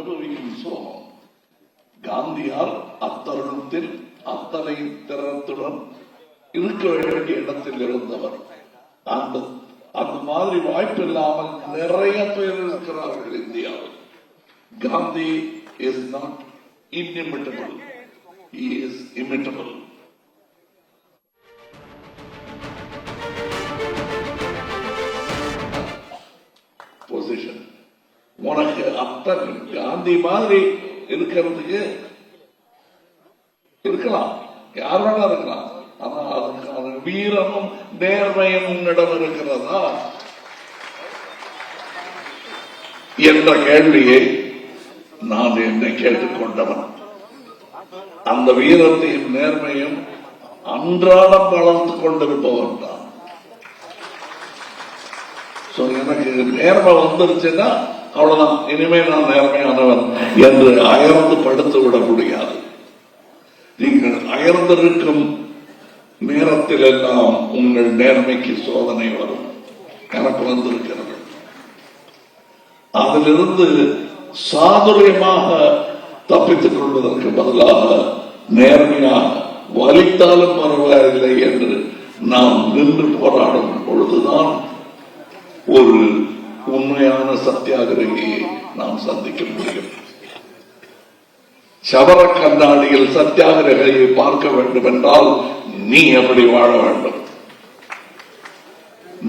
அனுபவிக்கும் சோகம். காந்தியார் அத்தருணத்தில் அத்தனை திறத்துடன் இருக்க வேண்டிய இடத்தில் இருந்தவர். அந்த மாதிரி வாய்ப்பு இல்லாமல் நிறைய பேர் இருக்கிறார்கள் இந்தியாவில். Gandhi is not inimitable, he is imitable. Position உனக்கு அத்தனை காந்தி மாதிரி இருக்கிறதுக்கு இருக்கலாம், யார் வேணா இருக்கலாம். ஆனா அதுக்கான வீரமும் நேர்மையும் உன்னிடம் இருக்கிறதா என்ற கேள்வியை நான் என்னை கேட்டுக்கொண்டவன். அந்த வீரத்தையும் நேர்மையும் அன்றாடம் வளர்த்து கொண்டிருப்பவன் தான். எனக்கு நேர்மை வந்துருச்சுன்னா அவ்வளவுதான், இனிமேல் நான் நேர்மையானவன் என்று அயர்ந்து படுத்து விட முடியாது. நீங்கள் அயர்ந்திருக்கும் நேரத்தில் எல்லாம் உங்கள் நேர்மைக்கு சோதனை வரும். எனக்கு வந்திருக்கிறது. அதிலிருந்து சாதுரியமாக தப்பித்துக் கொள்வதற்கு பதிலாக நேர்மையாக வலித்தாலும் பரவாயில்லை என்று நாம் நின்று போராடும் பொழுதுதான் ஒரு உண்மையான சத்தியாகிரகியை நாம் சந்திக்க முடியும். சவர கண்ணாடியில் சத்தியாகிரகியை பார்க்க வேண்டும் என்றால் நீ எப்படி வாழ வேண்டும்?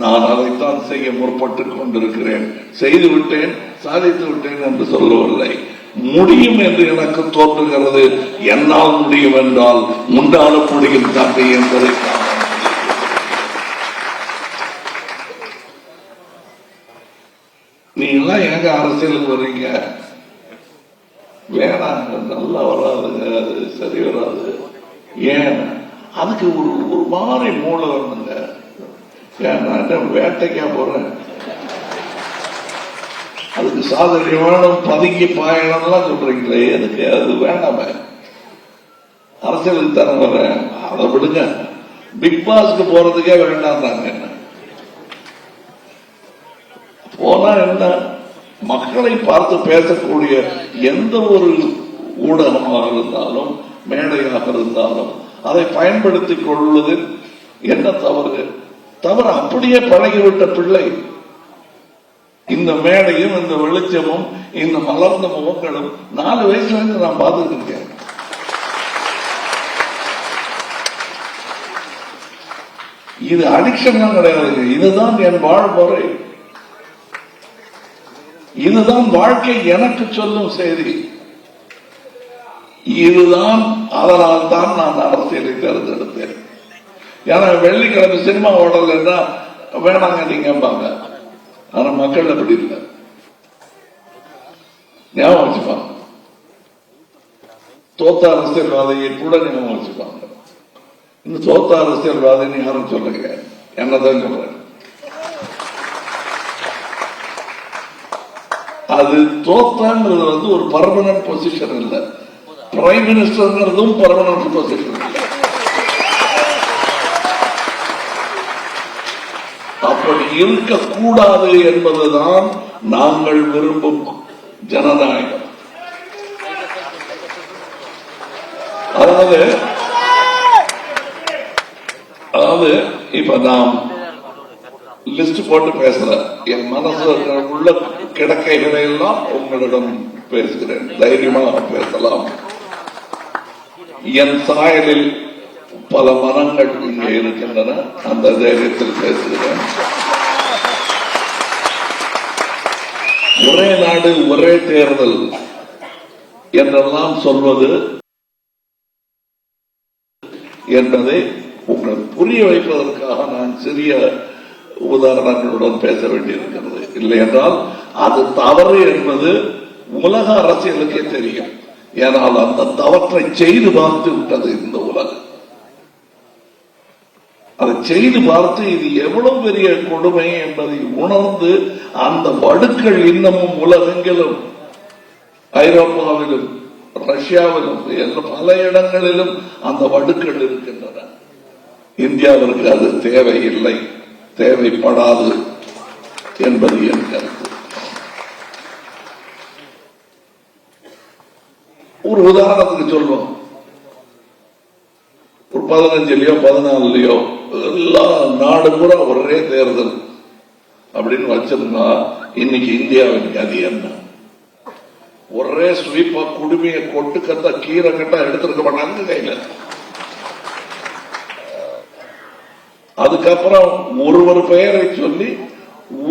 நான் அதைத்தான் செய்ய முற்பட்டுக் கொண்டிருக்கிறேன். செய்து விட்டேன், சாதித்து விட்டேன் என்று சொல்லவில்லை. முடியும் என்று எனக்கு தோன்றுகிறது. என்னால் முடியும் என்றால் முண்டாள முடியும் தந்தை என்பதை நீ எல்லாம் எங்க அரசியலுக்கு வர்றீங்க? வேணாங்க, நல்லா வராதுங்க, அது சரி வராது. ஏன்? அதுக்கு ஒரு மாதிரி மூளை வரணுங்க. நான் வேட்டைக்கா போறேன், அதுக்கு சாதனை வேணும், பதுங்கி பாயணும்லாம் சொல்றீங்களே, எனக்கு அது வேண்டாம. அரசியலுக்கு தானே வரேன், அதை விடுங்க. பிக் பாஸ்க்கு போறதுக்கே வேண்டாம்னாங்க. என்ன போனா என்ன? மக்களை பார்த்து பேசக்கூடிய எந்த ஒரு ஊடகமாக இருந்தாலும் மேடையாக இருந்தாலும் அதை பயன்படுத்திக் கொள்வதில் என்ன தவறு? தவறு அப்படியே பழகிவிட்ட பிள்ளை. இந்த மேடையும் இந்த வெளிச்சமும் இந்த மலர்ந்த முகங்களும் 4 வயசுல இருந்து நான் பார்த்துட்டு இருக்கேன். இது அடிக்ஷன் கிடையாது. இதுதான் என் வாழ்முறை, இதுதான் வாழ்க்கை எனக்கு சொல்லும் செய்தி. இதுதான், அதனால் தான் நான் அரசியலை தேர்ந்தெடுத்தேன். ஏன்னா வெள்ளிக்கிழமை சினிமா ஓடலன்னா வேணாங்க நீங்கம்பாங்க. ஆனா மக்கள் அப்படி இல்லை, ஞாபகம் வச்சுப்பாங்க. தோத்த அரசியல்வாதியை கூட ஞாபகம் வச்சுப்பாங்க. இந்த தோத்த அரசியல்வாதின்னு யாரும் சொல்லுங்க, என்னதான் சொல்றேன். அது தோத்தங்கிறது ஒரு பர்மனன்ட் பொசிஷன் இல்ல. பிரைம் மினிஸ்டர்ங்கிறதும் பர்மனன்ட் பொசிஷன் இல்லை. அப்படி இருக்கக்கூடாது என்பதுதான் நாங்கள் விரும்பும் ஜனநாயகம். அதாவது இப்ப நாம் லிஸ்ட் போட்டு பேசல, என் மனசு உள்ள கிடக்கைகளை எல்லாம் உங்களிடம் பேசுகிறேன். தைரியமாக பேசலாம். என் சாயலில் பல மரங்கள் இங்கே இருக்கின்றன, அந்த தைரியத்தில் பேசுகிறேன். ஒரே நாடு ஒரே தேர்தல் என்றெல்லாம் சொல்வது என்பதை உங்களுக்கு புரிய வைப்பதற்காக நான் சிறிய உதாரணங்களுடன் பேச வேண்டியிருக்கிறது. இல்லை என்றால் அது தவறு என்பது உலக அரசியலுக்கே தெரியும். ஏனால் அந்த தவற்றை செய்து பார்த்து விட்டது இந்த உலகம். அதை செய்து பார்த்து இது எவ்வளவு பெரிய கொடுமை என்பதை உணர்ந்து அந்த வடுக்கள் இன்னமும் உலகெங்கிலும், ஐரோப்பாவிலும் ரஷ்யாவிலும் பல இடங்களிலும் அந்த வடுக்கள் இருக்கின்றன. இந்தியாவிற்கு அது தேவையில்லை, தேவைப்படாது என்பது என் கருத்து. ஒரு உதாரணத்துக்கு சொல்லுவோம், ஒரு 15லயோ 14லயோ எல்லா நாடு பூரா ஒரே தேர்தல் அப்படின்னு வச்சிருந்தா இன்னைக்கு இந்தியாவின் கதி என்ன? ஒரே ஸ்வீப்பா குடுமையை கொட்டு கத்தா கீரை கட்டா எடுத்திருக்க மாட்டாங்க கையில. அதுக்கப்புறம் ஒரு பெயரை சொல்லி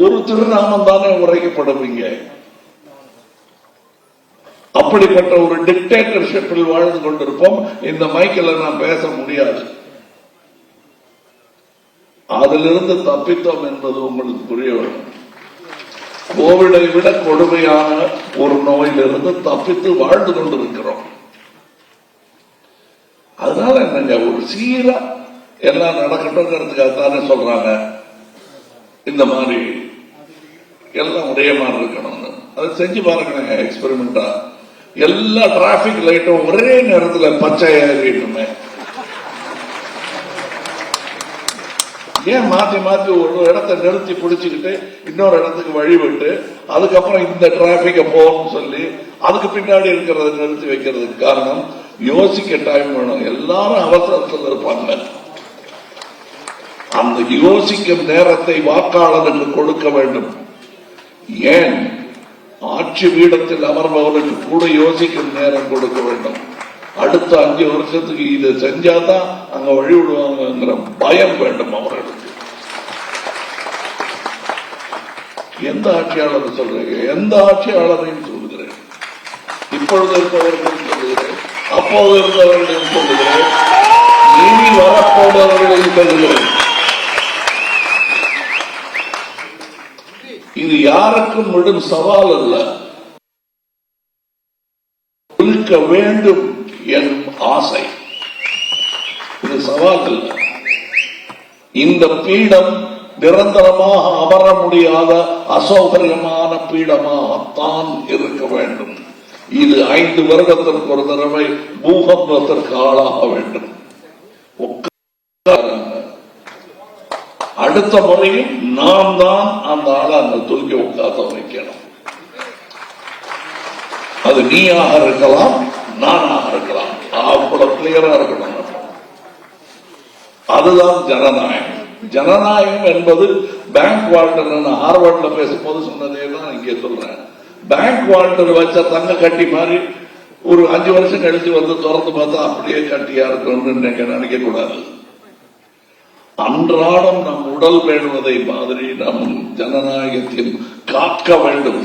ஒரு திருநாமம் தானே உரைக்கப்படுவீங்க. அப்படிப்பட்ட ஒரு டிக்டேட்டர்ஷிப்பில் வாழ்ந்து கொண்டிருப்போம். இந்த மைக்கில் நான் பேச முடியாது. அதிலிருந்து தப்பித்தோம் என்பது உங்களுக்கு புரிய வேண்டும். கோவிடை விட கொடுமையான ஒரு நோயிலிருந்து தப்பித்து வாழ்ந்து கொண்டிருக்கிறோம். அதனால என்னங்க, ஒரு சீரா எல்லாம் நடக்கட்டும்ங்கிறதுக்காக தானே சொல்றாங்க இந்த மாதிரி எல்லாம் ஒரே மாதிரி இருக்கணும்னு. அதை செஞ்சு பாருங்க எக்ஸ்பெரிமெண்டா. எல்லா டிராபிக் லைட்டும் ஒரே நேரத்தில் பச்சை ஏறிடுமே. ஏன் மாத்தி மாத்தி ஒரு இடத்தை நிறுத்தி பிடிச்சுக்கிட்டு இன்னொரு இடத்துக்கு வழிவிட்டு அதுக்கப்புறம் இந்த டிராபிக்க போகணும்னு சொல்லி அதுக்கு பின்னாடி இருக்கிறத நிறுத்தி வைக்கிறதுக்கு காரணம் யோசிக்க டைம் வேணும். எல்லாரும் அவசரத்தில் இருப்பாங்க. அந்த யோசிக்கும் நேரத்தை வாக்காளருக்கு கொடுக்க வேண்டும். ஏன் ஆட்சி பீடத்தில் அமர்பவர்களுக்கு கூட யோசிக்கும் நேரம் கொடுக்க வேண்டும். அடுத்த 5 வருஷத்துக்கு இதை செஞ்சாதான் அங்க வழி விடுவாங்கிற பயம் வேண்டும் அவர்களுக்கு. எந்த ஆட்சியாளர் சொல்றீங்க? எந்த ஆட்சியாளரையும் சொல்லுகிறேன். இப்பொழுது இருப்பவர்களையும் சொல்லுகிறேன், அப்போது இருந்தவர்களையும் சொல்லுகிறேன், இனி வரப்போவர்களையும் சொல்லுகிறேன். இது யாருக்கும் விடும் சவால் அல்ல. இருக்க வேண்டும் என் ஆசை. இது சவால் அல்ல. இந்த பீடம் நிரந்தரமாக அமர முடியாத அசௌகரியமான பீடமாகத்தான் இருக்க வேண்டும். இது 5 வருடத்திற்கு ஒரு தடவை பூகம்பத்திற்கு ஆளாக வேண்டும். அடுத்த முறையும் நாம் தான் அந்த ஆளை அந்த தூக்கி உட்கார வைக்கணும். அது நீயாக இருக்கலாம், நானாக இருக்கலாம். அவ்வளவு கிளியரா இருக்கணும். அதுதான் ஜனநாயகம். ஜனநாயகம் என்பது பேங்க் வால்டர் ஹார்வர்ட்ல பேசும்போது சொன்னதே தான் இங்கே சொல்றேன். பேங்க் வால்டர் வச்ச தங்க கட்டி மாதிரி ஒரு 5 வருஷம் கழிச்சு வந்து திறந்து பார்த்தா அப்படியே கட்டியா இருக்கணும்னு நினைக்க கூடாது. அன்றாடம் நம் உடல் பேணுவதை மாதிரி நம் ஜனநாயகத்தில் காக்க வேண்டும்.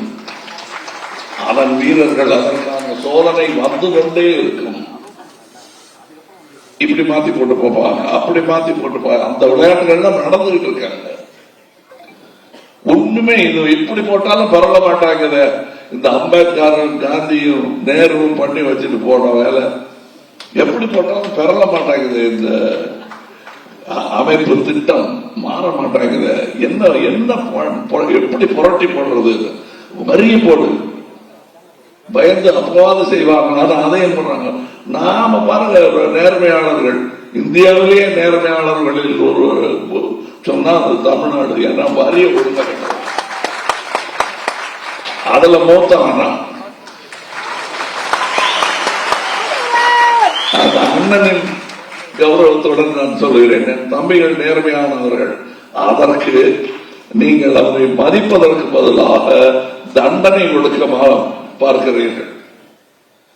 அதன் வீரர்கள் அதற்கான சோதனை வந்து கொண்டே இருக்கும். இப்படி மாத்தி போட்டு போப்பாங்க, அப்படி மாத்தி போட்டு போவாங்க. அந்த விளையாட்டுகள் நடந்துகிட்டு இருக்காங்க. ஒண்ணுமே இது இப்படி போட்டாலும் பரவ மாட்டாங்க. இந்த அம்பேத்கரும் காந்தியும் நேருவும் பண்ணி வச்சுட்டு போன வேலை எப்படி போட்டாலும் பெறல மாட்டாங்குது. இந்த அமைப்பு திட்டம் மாற மாட்டாங்குது. என்ன எப்படி புரட்டி போடுறது? வரிய போடு, பயந்து அப்பவாது செய்வாங்க. அதையும் பண்றாங்க. நாம பாருங்க, நேர்மையாளர்கள் இந்தியாவிலேயே நேர்மையாளர்களில் ஒரு சொன்னா அது தமிழ்நாடு. ஏன்னா வரிய ஒழுங்க அதுல மூத்தானா அந்த அண்ணனின் கௌரவத்துடன் நான் சொல்லுகிறேன். என் தம்பிகள் நேர்மையானவர்கள். அதற்கு நீங்கள் அவரை மதிப்பதற்கு பதிலாக தண்டனை கொடுக்க பார்க்கிறீர்கள்.